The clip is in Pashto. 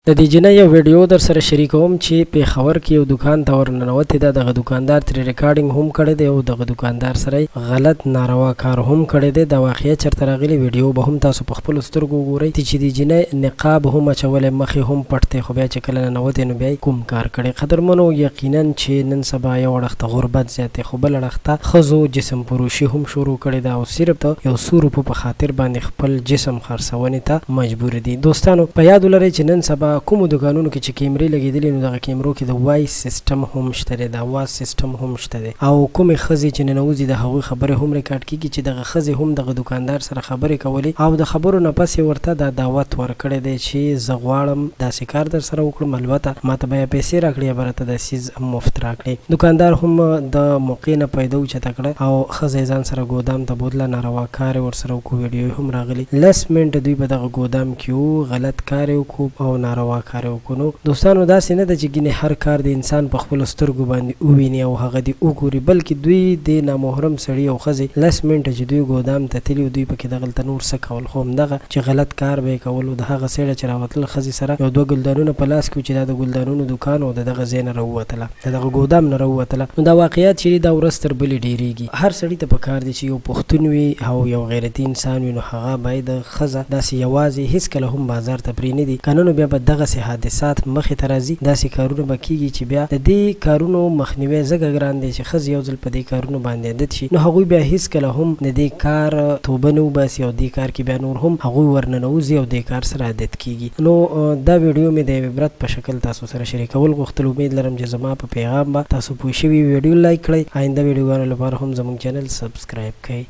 د دې جنۍ یو ویډیو در سره شریکوم چې په خبر کې یو دکان ته ورننوتې ده. دغه دکاندار ترې ریکارډینګ هم کړی دی او دغه دکاندار سره غلط ناروا کار هم کړی دی. دا واقعیت چېرته راغلی ویډیو به هم تاسو په خپلو سترګو وګورئ چې د جنۍ نقاب هم اچولی، مخې هم پټ دی، خو بیا چې کله ننوتې نو بیا کوم کار کړی. قدرمنو، یقینا چې نن سبا یو اړخ ته غربت زیات دی، خو بل اړخ ته ښځو جسم فروشي هم شروع کړې ده او صرف د یو څو روپو په خاطر باندې خپل جسم خرڅونې ته مجبور دي. دوستانو، په یاد ولرئ چې نن سبا کومو دکانونو کې چې کیمرې لګېدلې نو دغه کیمرو کې د وایس سیسټم هم شته دی، د اواز سیسټم هم شته دی او کومې ښځې چې ننوځي د هغوی خبرې هم ریکارډ کېږي چې دغه ښځې هم دغه دکاندار سره خبرې کولې او د خبرو نه پس یې ورته دا دعوت ورکړی دی چې زه غواړم داسې کار در سره وکړم، البته ما ته به یې پیسې راکړي یا به راته دا څیز مفت راکړي. دکاندار هم د موقع نه پیدا اوچته کړه او ښځه ځان سره ګودام ته بوتله، ناروا کار یې ورسره وکړو، ویډیو هم راغلي. 10 منټه دوی په دغه ګودام کې وو، غلط کار یې وکړو او ناروا کار یې وکړو. دوستانو، داسې نه ده چې ګینې هر کار د انسان په خپلو سترګو باندې وویني او هغه دې وګوري، بلکې دوی د نامحرم سړي او ښځې 10 منټه چې دوی ګودام ته تلي دوی پکې دغلته نور څه کول، خو همدغه چې غلط کار به یې کول. د هغه سړي چې راوتله ښځې سره یو دوه ګلدانونه په لاس کې چې دا د ګلدانونو دکان او د دغه ځای نه راووتله، د دغه ګودام نه راووتله. نو دا واقعیت چې دا ورځ تر بلې ډېرېږي. هر سړي ته پکار دی چې یو پښتون وي او یو غیرتي انسان وي، نو هغه باید ښځه داسې یوازې هېڅکله هم بازار ته پرېنږدي، که نه نو بیا به دغسې حادثات مخې ته راځي. داسې کارونه به کېږي چې بیا د دې کارونو مخنیوی ځکه ګران دی چې ښځې یو ځل په دې کارونو باندې عادت شي، نو هغوی بیا هېڅکله هم د دې کار توبه نه وباسي او دې کار کې بیا نور هم هغوی ورننوځي او دې کار سره عادت کېږي. نو دا ویډیو مې د یو عبرت په شکل تاسو سره شریکول غوښتل. امید لرم چې زما په پیغام به تاسو پوه شوي. ویډیو لایک کړئ، آینده ویډیوګانو لپاره هم زموږ چینل سبسکرایب کړئ.